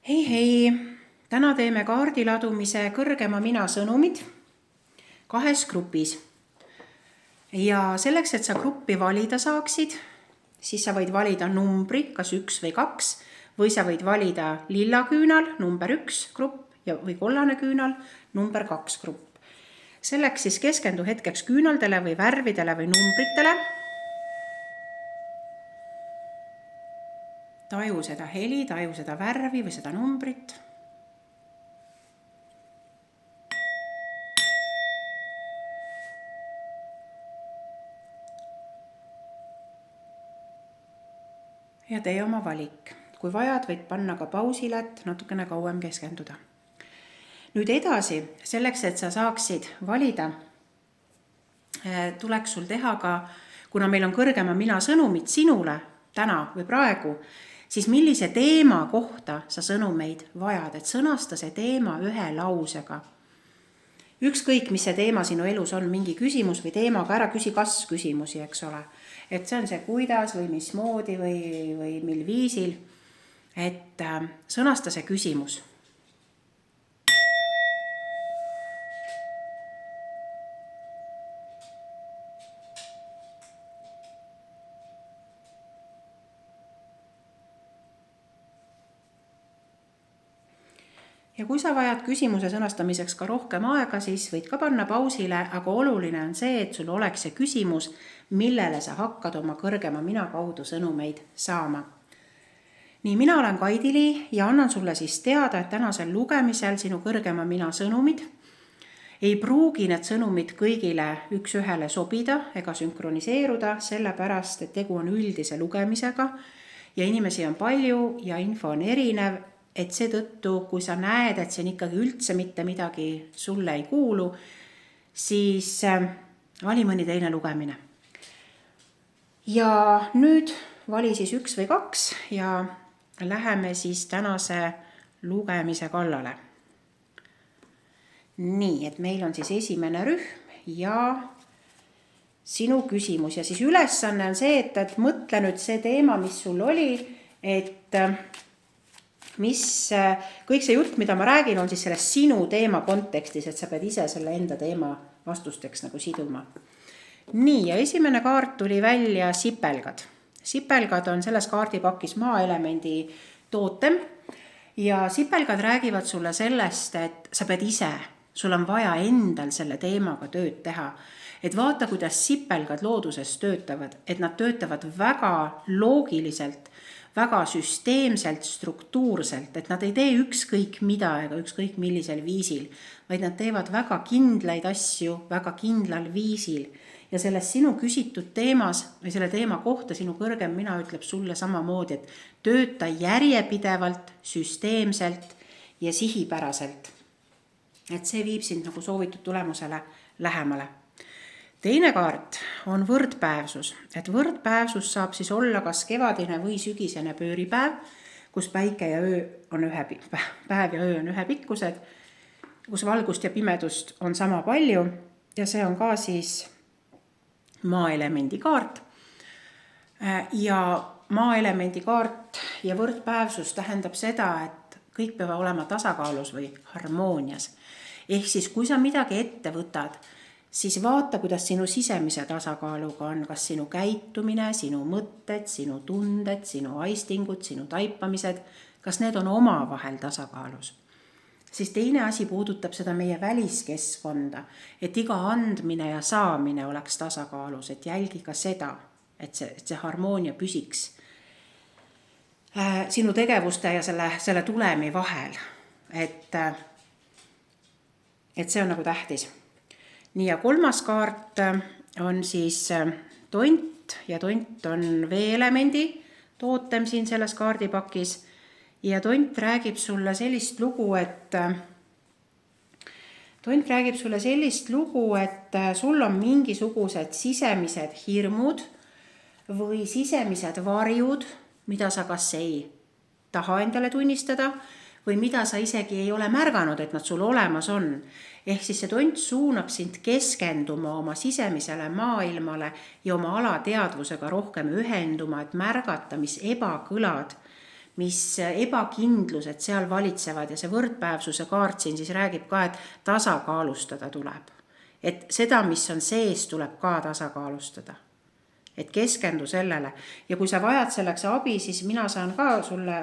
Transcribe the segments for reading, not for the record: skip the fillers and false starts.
Hei, täna teeme kaardiladumise kõrgema mina sõnumid 2 grupis. Ja selleks, et sa gruppi valida saaksid, siis sa võid valida numbri, kas 1 või 2, või sa võid valida lilla küünal, number 1 grupp, või kollane küünal, number 2 grupp. Selleks siis keskendu hetkeks küünaldele või värvidele või numbritele. Taju seda heli, taju seda värvi või seda numbrit. Ja tee oma valik. Kui vajad, võid panna ka pausile, et natukene kauem keskenduda. Nüüd edasi, selleks, et sa saaksid valida, tuleks sul teha ka, kuna meil on kõrgema mina sõnumid sinule täna või praegu, siis millise teema kohta sa sõnumeid vajad, et sõnasta see teema 1 lausega. Ükskõik, mis see teema sinu elus on, mingi küsimus või teemaga, ära küsi kas küsimusi, eks ole. Et see on see kuidas või mismoodi või mil viisil, et sõnasta see küsimus. Ja kui sa vajad küsimuse sõnastamiseks ka rohkem aega, siis võid ka panna pausile, aga oluline on see, et sul oleks see küsimus, millele sa hakkad oma kõrgema mina kaudu sõnumeid saama. Nii, mina olen Kaidili ja annan sulle siis teada, et tänasel lugemisel sinu kõrgema mina sõnumid ei pruugi need sõnumid kõigile 1-1 sobida ega sünkroniseeruda, sellepärast, et tegu on üldise lugemisega ja inimesi on palju ja info on erinev, et seetõttu, kui sa näed, et see on ikkagi üldse mitte midagi sulle ei kuulu, siis vali mõni teine lugemine. Ja nüüd vali siis 1 või 2 ja läheme siis tänase lugemise kallale. Nii, et meil on siis esimene rühm ja sinu küsimus. Ja siis ülesanne on see, et mõtle nüüd see teema, mis sul oli, et kõik see jutt, mida ma räägin, on siis selles sinu teema kontekstis, et sa pead ise selle enda teema vastusteks nagu siduma. Nii, ja esimene kaart tuli välja sipelgad. Sipelgad on selles kaardipakis maaelemendi tootem ja sipelgad räägivad sulle sellest, et sa pead ise, sul on vaja endal selle teemaga tööd teha. Et vaata, kuidas sipelgad looduses töötavad, et nad töötavad väga loogiliselt, väga süsteemselt, struktuurselt, et nad ei tee ükskõik mida ega ükskõik millisel viisil, vaid nad teevad väga kindlaid asju väga kindlal viisil. Ja selles sinu küsitud teemas või selle teema kohta sinu kõrgem mina ütleb sulle samamoodi, et tööta järjepidevalt, süsteemselt ja sihipäraselt. Et see viib sind nagu soovitud tulemusele lähemale. Teine kaart on võrdpäevsus, et võrdpäevsus saab siis olla kas kevadine või sügisene pööripäev, kus päike ja öö on päev ja öö on ühepikkused, kus valgust ja pimedust on sama palju ja see on ka siis maaelemendi kaart. Ja maaelemendi kaart ja võrdpäevsus tähendab seda, et kõik peavad olema tasakaalus või harmoonias. Ehk siis, kui sa midagi ette võtad, siis vaata, kuidas sinu sisemise tasakaaluga on, kas sinu käitumine, sinu mõtted, sinu tunded, sinu aistingud, sinu taipamised, kas need on omavahel tasakaalus. Siis teine asi puudutab seda meie väliskeskkonda, et iga andmine ja saamine oleks tasakaalus, et jälgi ka seda, et see harmoonia püsiks sinu tegevuste ja selle tulemi vahel, et see on nagu tähtis. Nii, ja 3. kaart on siis tont ja tont on veeelemendi tootem siin selles kaardipakis ja tont räägib sulle sellist lugu, et sul on mingisugused sisemised hirmud või sisemised varjud, mida sa kas ei taha endale tunnistada või mida sa isegi ei ole märganud, et nad sul olemas on. Ehk siis see tont suunab sind keskenduma oma sisemisele maailmale ja oma alateadvusega rohkem ühenduma, et märgata, mis ebakõlad mis ebakindlused seal valitsevad ja see võrdpäevsuse kaart siin siis räägib ka, et tasakaalustada tuleb. Et seda, mis on sees, tuleb ka tasakaalustada. Et keskendu sellele. Ja kui sa vajad selleks abi, siis mina saan ka sulle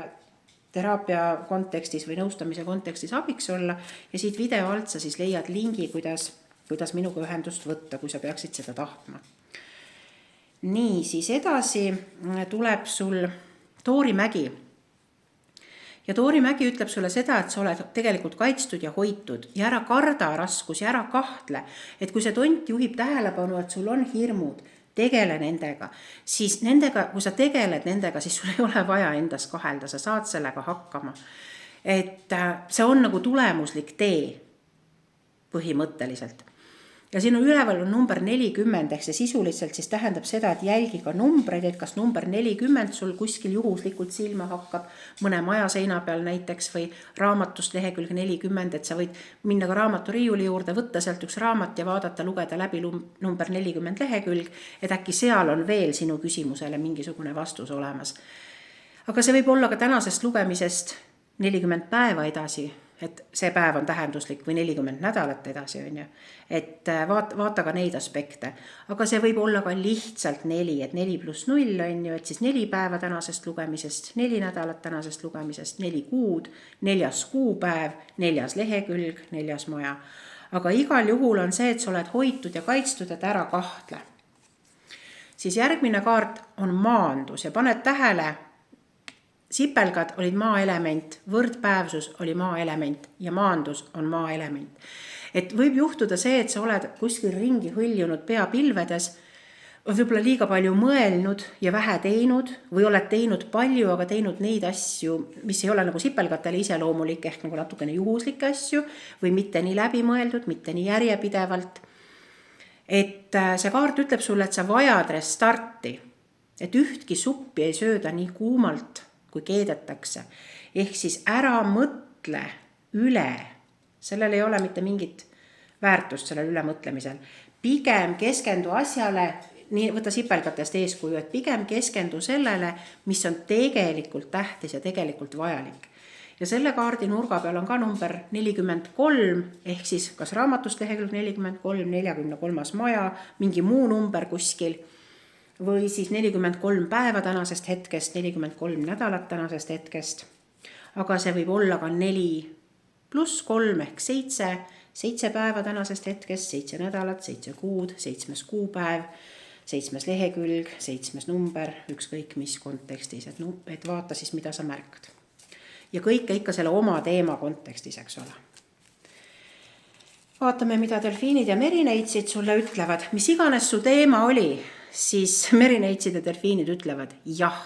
teraapia kontekstis või nõustamise kontekstis abiks olla ja siit video alt sa siis leiad lingi, kuidas minuga ühendust võtta, kui sa peaksid seda tahtma. Nii, siis edasi tuleb sul Toori Mägi. Ja Toori Mägi ütleb sulle seda, et sa oled tegelikult kaitstud ja hoitud ja ära karda raskus ja ära kahtle, et kui see tont juhib tähelepanu, et sul on hirmud, tegele nendega, siis nendega, kui sa tegeled nendega, siis sul ei ole vaja endas kahelda, sa saad sellega hakkama. Et see on nagu tulemuslik tee põhimõtteliselt. Ja siin on üleval on number 40, ehk see sisuliselt siis tähendab seda, et jälgi ka numbreid, et kas number 40 sul kuskil juhuslikult silma hakkab, mõne maja seina peal näiteks või raamatust lehekülg 40, et sa võid minna ka raamaturiiuli juurde, võtta sealt üks raamat ja vaadata, lugeda läbi number 40 lehekülg, et äkki seal on veel sinu küsimusele mingisugune vastus olemas. Aga see võib olla ka tänasest lugemisest 40 päeva edasi, et see päev on tähenduslik või 40 nädalat edasi, on ju. Et vaata ka neid aspekte. Aga see võib olla ka lihtsalt 4, et 4 + 0 on ju, et siis 4 päeva tänasest lugemisest, 4 nädalat tänasest lugemisest, 4 kuud, 4. kuupäev, 4. lehekülg, 4. maja. Aga igal juhul on see, et sa oled hoitud ja kaitstud, et ära kahtle. Siis järgmine kaart on maandus ja paned tähele, sipelgad olid maaelement, võrdpäevsus oli maaelement ja maandus on maaelement. Et võib juhtuda see, et sa oled kuskil ringi hõljunud peapilvedes, võib-olla liiga palju mõelnud ja vähe teinud või oled teinud palju, aga teinud neid asju, mis ei ole nagu sipelgatele iseloomulik ehk nagu natukene juhuslikke asju või mitte nii läbimõeldud, mitte nii järjepidevalt. Et see kaart ütleb sulle, et sa vajad restarti, et ühtki suppi ei sööda nii kuumalt, kui keedetakse. Ehk siis ära mõtle üle. Sellel ei ole mitte mingit väärtust sellel ülemõtlemisel. Pigem keskendu asjale, nii võta sipelgatest eeskuju, et pigem keskendu sellele, mis on tegelikult tähtis ja tegelikult vajalik. Ja selle kaardi nurga peal on ka number 43, ehk siis kas raamatust lehekülg 43, 43. maja, mingi muu number kuskil, või siis 43 päeva tänasest hetkest, 43 nädalat tänasest hetkest. Aga see võib olla ka 4 + 3 ehk 7 päeva tänasest hetkest, 7 nädalat, 7 kuud, 7. kuupäev, 7. lehekülg, 7. number, ükskõik mis kontekstis, et vaata siis, mida sa märkad. Ja kõike ikka selle oma teema kontekstis, eks ole. Vaatame, mida delfiinid ja merineitsid sulle ütlevad. Mis iganes su teema oli, siis merineitsid ja delfiinid ütlevad jah.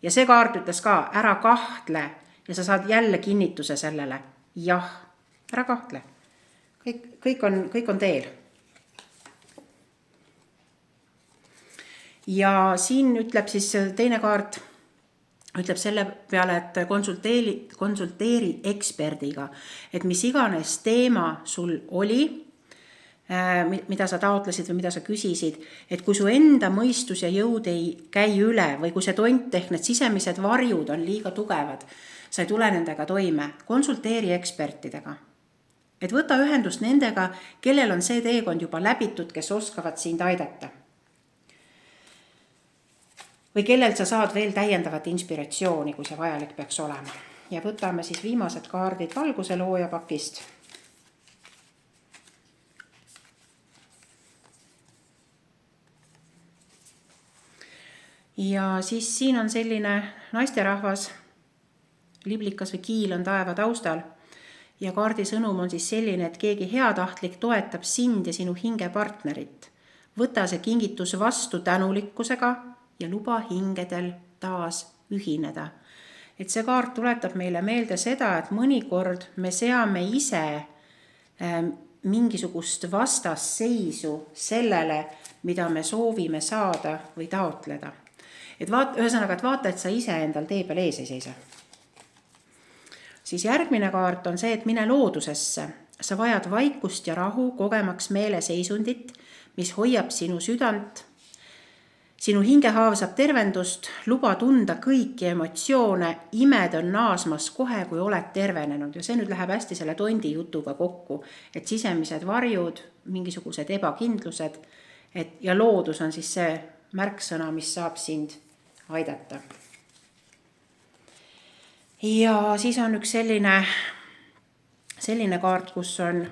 Ja see kaart ütles ka, ära kahtle ja sa saad jälle kinnituse sellele. Jah, ära kahtle. Kõik on teel. Ja siin ütleb siis teine kaart, ütleb selle peale, et konsulteeri eksperdiga, et mis iganes teema sul oli, mida sa taotlesid või mida sa küsisid, et kui su enda mõistus ja jõud ei käi üle või kui see tont ehk need sisemised varjud on liiga tugevad, sa ei tule nendega toime, konsulteeri ekspertidega. Et võta ühendust nendega, kellel on see teekond juba läbitud, kes oskavad sind aidata. Või kellelt sa saad veel täiendavat inspiratsiooni, kui see vajalik peaks olema. Ja võtame siis viimased kaardid valguse looja pakist. Ja siis siin on selline naisterahvas, liblikas või kiil on taeva taustal ja kaardi sõnum on siis selline, et keegi heatahtlik toetab sind ja sinu hingepartnerit. Võta see kingitus vastu tänulikkusega ja luba hingedel taas ühineda. Et see kaart tuletab meile meelde seda, et mõnikord me seame ise mingisugust vastasseisu sellele, mida me soovime saada või taotleda. Et vaata, et sa ise endal tee peal ees ei seisa. Siis järgmine kaart on see, et mine loodusesse. Sa vajad vaikust ja rahu kogemaks meeleseisundit, mis hoiab sinu südant Sinu hingehaav saab tervendust, luba tunda kõiki emotsioone, imed on naasmas kohe, kui oled tervenenud. Ja see nüüd läheb hästi selle tondi jutuga kokku, et sisemised varjud, mingisugused ebakindlused ja loodus on siis see märksõna, mis saab sind aidata. Ja siis on üks selline kaart, kus on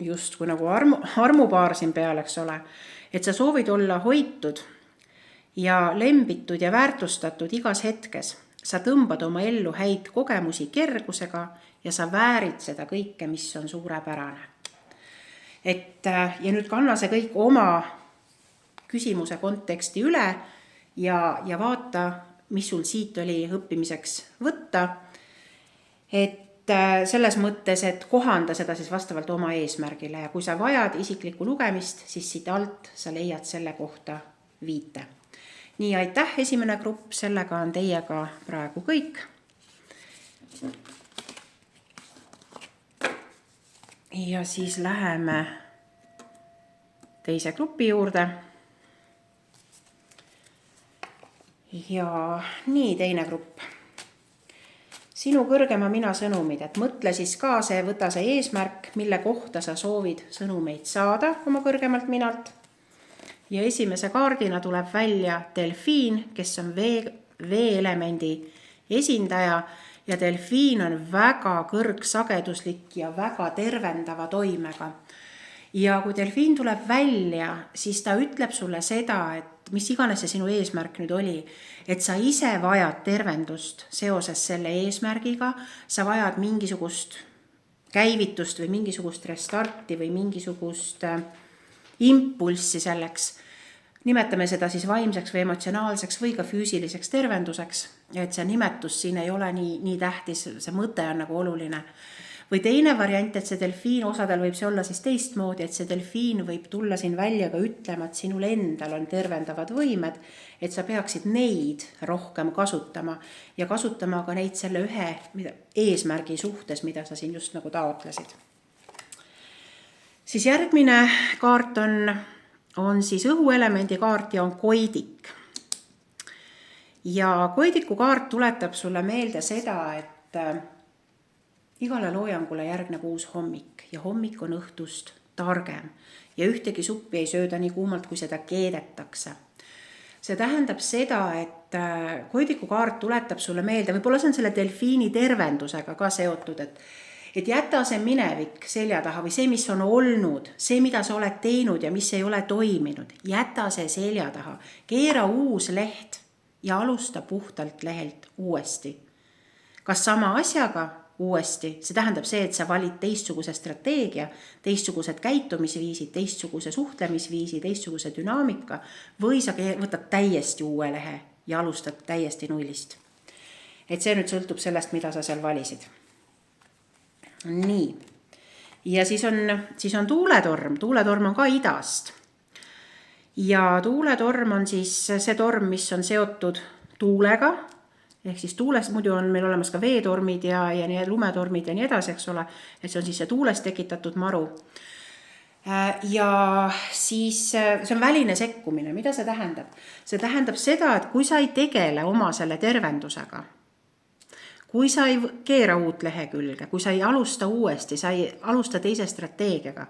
just kui nagu armupaar siin peal, eks ole, et sa soovid olla hoitud ja lembitud ja väärtustatud igas hetkes. Sa tõmbad oma ellu häid kogemusi kergusega ja sa väärid seda kõike, mis on suurepärane. Ja nüüd kanna see kõik oma küsimuse konteksti üle ja vaata, mis sul siit oli õppimiseks võtta. Selles mõttes, et kohanda seda siis vastavalt oma eesmärgile ja kui sa vajad isiklikku lugemist, siis siit alt sa leiad selle kohta viite. Nii, aitäh, esimene grupp, sellega on teiega praegu kõik. Ja siis läheme teise grupi juurde. Ja nii, teine grupp. Sinu kõrgema mina sõnumid, et mõtle siis ka võta see eesmärk, mille kohta sa soovid sõnumeid saada oma kõrgemalt minalt. Ja esimese kaardina tuleb välja delfiin, kes on vee-elemendi esindaja ja delfiin on väga kõrgsageduslik ja väga tervendava toimega. Ja kui delfiin tuleb välja, siis ta ütleb sulle seda, et mis iganes see sinu eesmärk nüüd oli, et sa ise vajad tervendust seoses selle eesmärgiga, sa vajad mingisugust käivitust või mingisugust restarti või mingisugust impulssi selleks. Nimetame seda siis vaimseks või emotsionaalseks või ka füüsiliseks tervenduseks, et see nimetus siin ei ole nii tähtis, see mõte on nagu oluline. Või teine variant, et see delfiin, osadel võib see olla siis teistmoodi, et see delfiin võib tulla siin välja ka ütlema, et sinul endal on tervendavad võimed, et sa peaksid neid rohkem kasutama ja kasutama ka neid selle ühe eesmärgi suhtes, mida sa siin just nagu taotlesid. Siis järgmine kaart on siis õhuelemendi kaart ja on koidik. Ja koidiku kaart tuletab sulle meelde seda, et igale loojangule järgneb uus hommik ja hommik on õhtust targem ja ühtegi suppi ei sööda nii kuumalt, kui seda keedetakse. See tähendab seda, et koidiku kaart tuletab sulle meelde, võib-olla see on selle delfiini tervendusega ka seotud, et jäta see minevik selja taha või see, mis on olnud, see, mida sa oled teinud ja mis ei ole toiminud, jäta see selja taha, keera uus leht ja alusta puhtalt lehelt uuesti. Kas sama asjaga uuesti? See tähendab see, et sa valid teistsuguse strateegia, teistsugused käitumisviisid, teistsuguse suhtlemisviisi, teistsuguse dünaamika või sa võtad täiesti uue lehe ja alustad täiesti nullist. Et see nüüd sõltub sellest, mida sa seal valisid. Nii. Ja siis on tuuletorm. Tuuletorm on ka idast. Ja tuuletorm on siis see torm, mis on seotud tuulega, ehk siis tuulest, muidu on meil olemas ka veetormid ja lumetormid ja nii edasi, eks ole, et see on siis see tuulest tekitatud maru. Ja siis see on väline sekkumine. Mida see tähendab? See tähendab seda, et kui sa ei tegele oma selle tervendusega, kui sa ei keera uut lehekülge, kui sa ei alusta uuesti, sa ei alusta teise strateegiaga,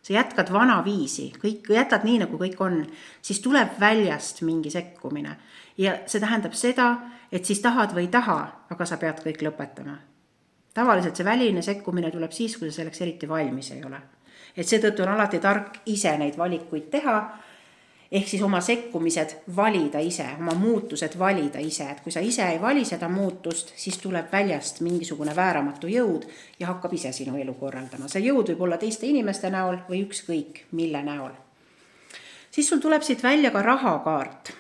sa jätkad vana viisi, jätad nii, nagu kõik on, siis tuleb väljast mingi sekkumine. Ja see tähendab seda, et siis tahad või taha, aga sa pead kõik lõpetama. Tavaliselt see väline sekkumine tuleb siis, kui sa selleks eriti valmis ei ole. Et seetõttu on alati tark ise neid valikuid teha, ehk siis oma sekkumised valida ise, oma muutused valida ise. Et kui sa ise ei vali seda muutust, siis tuleb väljast mingisugune vääramatu jõud ja hakkab ise sinu elu korraldama. See jõud võib olla teiste inimeste näol või ükskõik mille näol. Siis sul tuleb siit välja ka rahakaart.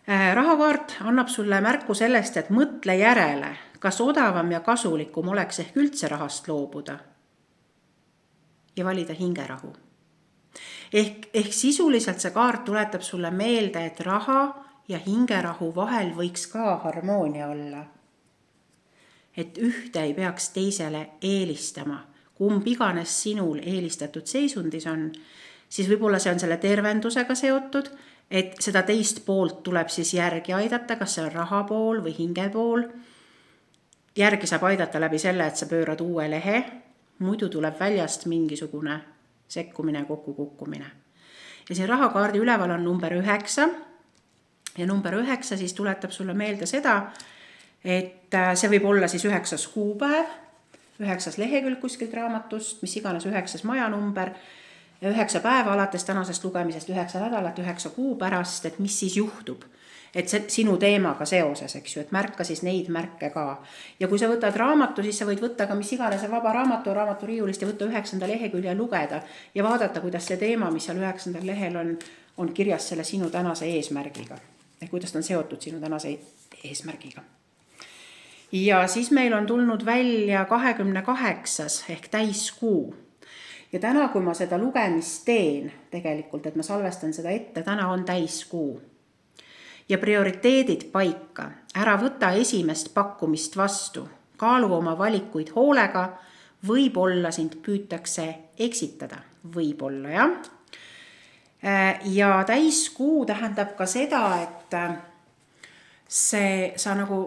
Rahakaart annab sulle märku sellest, et mõtle järele, kas odavam ja kasulikum oleks ehk üldse rahast loobuda ja valida hingerahu. Ehk sisuliselt see kaart tuletab sulle meelde, et raha ja hingerahu vahel võiks ka harmoonia olla. Et ühte ei peaks teisele eelistama. Kumb iganes sinul eelistatud seisundis on, siis võib-olla see on selle tervendusega seotud, et seda teist poolt tuleb siis järgi aidata, kas see on raha pool või hinge pool. Järgi saab aidata läbi selle, et sa pöörad uue lehe, muidu tuleb väljast mingisugune sekkumine, kokkukukkumine. Ja siin rahakaardi üleval on number 9 ja number 9 siis tuletab sulle meelde seda, et see võib olla siis 9. kuupäev, 9. lehekülg kuskilt raamatust, mis iganes 9. majanumber, 9 päeva alates tänasest lugemisest, 9 nädalat, 9 kuu pärast, et mis siis juhtub. Et see sinu teemaga seoses, eks ju, et märka siis neid märke ka. Ja kui sa võtad raamatu, siis sa võid võtta ka mis iganes vaba raamaturiiulist ja võtta 9. lehekülje lugeda ja vaadata, kuidas see teema, mis seal 9. lehel on kirjas selle sinu tänase eesmärgiga. Ehk kuidas ta on seotud sinu tänase eesmärgiga. Ja siis meil on tulnud välja 28. ehk täiskuu. Ja täna, kui ma seda lugemist teen tegelikult, et ma salvestan seda ette, täna on täiskuu. Ja prioriteedid paika. Ära võta esimest pakkumist vastu. Kaalu oma valikuid hoolega. Võib-olla sind püütakse eksitada. Võib-olla, jah. Ja täiskuu tähendab ka seda, et sa nagu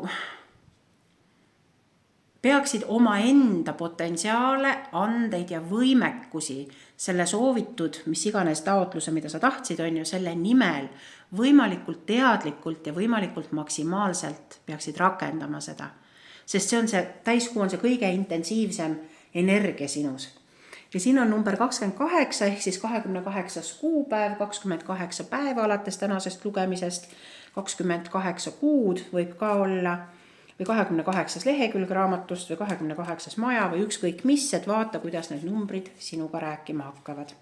peaksid oma enda potentsiaale, andeid ja võimekusi selle soovitud, mis iganes taotluse, mida sa tahtsid, on ju selle nimel võimalikult teadlikult ja võimalikult maksimaalselt peaksid rakendama seda. Sest täiskuu on see kõige intensiivsem energia sinus. Ja siin on number 28 ehk siis 28. kuupäev, 28 päeva alates tänasest lugemisest, 28 kuud võib ka olla või 28. lehekülg raamatust või 28. maja või ükskõik mis, et vaata, kuidas need numbrid sinuga rääkima hakkavad.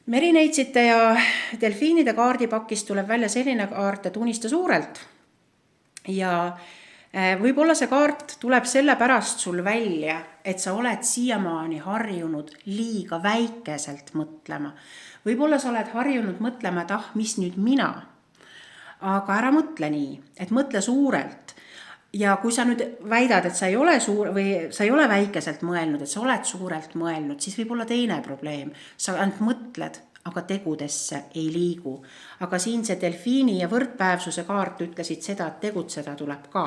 Merineitsite ja delfiinide kaardipakist tuleb välja selline kaart, et unista suurelt. Ja võib-olla see kaart tuleb sellepärast sul välja, et sa oled siiamaani harjunud liiga väikeselt mõtlema. Võib-olla sa oled harjunud mõtlema, et mis nüüd mina? Aga ära mõtle nii, et mõtle suurelt. Ja kui sa nüüd väidad, et sa ei ole väikeselt mõelnud, et sa oled suurelt mõelnud, siis võib olla teine probleem. Sa ainult mõtled, aga tegudesse ei liigu. Aga siin see delfiini ja võrdpäevsuse kaart ütlesid seda, et tegutseda tuleb ka.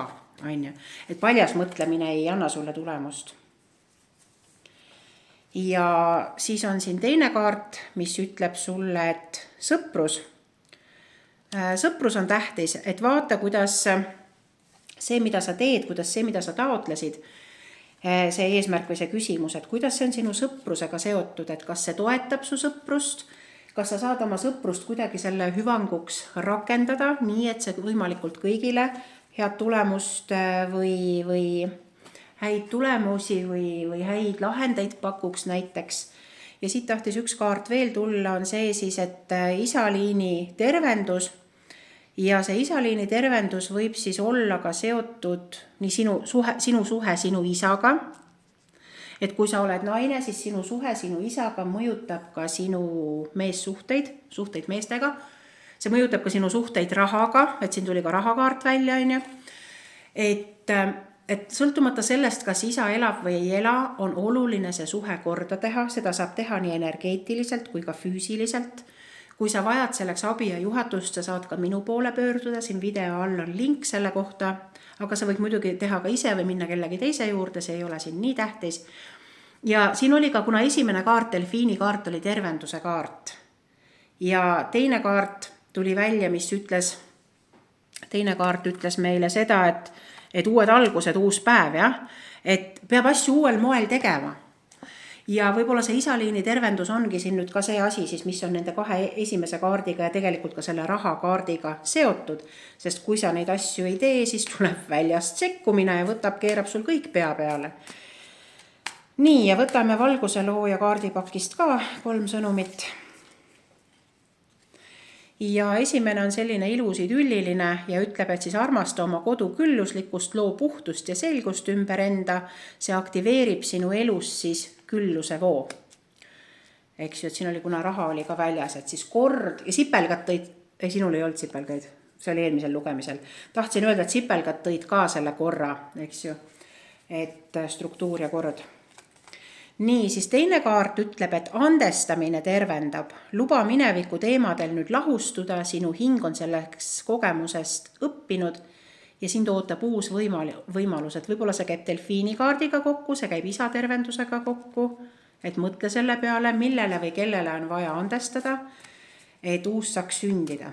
Et paljas mõtlemine ei anna sulle tulemust. Ja siis on siin teine kaart, mis ütleb sulle, et sõprus. Sõprus on tähtis, et vaata, kuidas see, mida sa teed, kuidas see, mida sa taotlesid, see eesmärk või see küsimus, et kuidas see on sinu sõprusega seotud, et kas see toetab su sõprust, kas sa saad oma sõprust kuidagi selle hüvanguks rakendada, nii et see võimalikult kõigile head tulemust või häid tulemusi või häid lahendeid pakuks näiteks. Ja siit tahtis üks kaart veel tulla, on see siis, et isaliini tervendus. Ja see isaliini tervendus võib siis olla ka seotud nii sinu suhe sinu isaga. Et kui sa oled naine, siis sinu suhe sinu isaga mõjutab ka sinu meessuhteid meestega. See mõjutab ka sinu suhteid rahaga, et siin tuli ka rahakaart välja. Et sõltumata sellest, kas isa elab või ei ela, on oluline see suhe korda teha. Seda saab teha nii energeetiliselt kui ka füüsiliselt. Kui sa vajad selleks abi ja juhatust, sa saad ka minu poole pöörduda, siin video all on link selle kohta, aga sa võid muidugi teha ka ise või minna kellegi teise juurde, see ei ole siin nii tähtis. Ja siin oli ka, kuna esimene kaart, delfiini kaart oli tervenduse kaart. Ja teine kaart tuli välja, teine kaart ütles meile seda, et uued algused, uus päev, et peab asju uuel moel tegema. Ja võib-olla see isaliini tervendus ongi siin nüüd ka see asi, siis, mis on nende kahe esimese kaardiga ja tegelikult ka selle rahakaardiga seotud. Sest kui sa neid asju ei tee, siis tuleb väljast sekkumine ja keerab sul kõik pea peale. Nii, ja võtame valguse looja kaardipakist ka 3 sõnumit. Ja esimene on selline ilus idülliline ja ütleb, et siis armasta oma kodu külluslikkust, loo puhtust ja selgust ümber enda. See aktiveerib sinu elus siis külluse voo. Eks ju, et siin oli, kuna raha oli ka väljas, et siis kord ja sipelgad tõid, sinul ei olnud sipelgaid, see oli eelmisel lugemisel. Tahtsin öelda, et sipelgad tõid ka selle korra, eks ju, et struktuur ja kord. Nii, siis teine kaart ütleb, et andestamine tervendab. Luba mineviku teemadel nüüd lahustuda, sinu hing on selleks kogemusest õppinud ja sind ootab uus võimalus, et võib-olla see käib delfiini kaardiga kokku, see käib isa tervendusega kokku, et mõtle selle peale, millele või kellele on vaja andestada, et uus saaks sündida.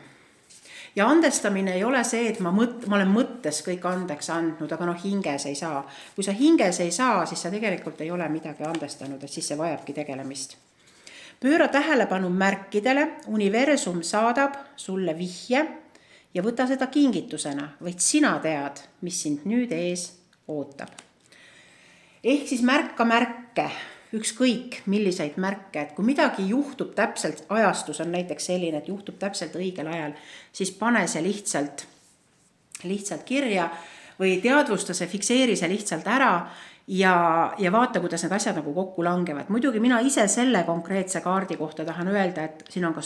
Ja andestamine ei ole see, et ma olen mõttes kõik andeks andnud, aga hinges ei saa. Kui sa hinges ei saa, siis sa tegelikult ei ole midagi andestanud, et siis see vajabki tegelemist. Pööra tähelepanu märkidele, universum saadab sulle vihje ja võta seda kingitusena, vaid sina tead, mis sind nüüd ees ootab. Ehk siis märka märke, ükskõik milliseid märke, et kui midagi juhtub täpselt, ajastus on näiteks selline, et juhtub täpselt õigel ajal, siis pane see lihtsalt kirja või teadvusta see, fikseeri see lihtsalt ära ja vaata, kuidas need asjad nagu kokku langevad. Muidugi mina ise selle konkreetse kaardi kohta tahan öelda, et siin on ka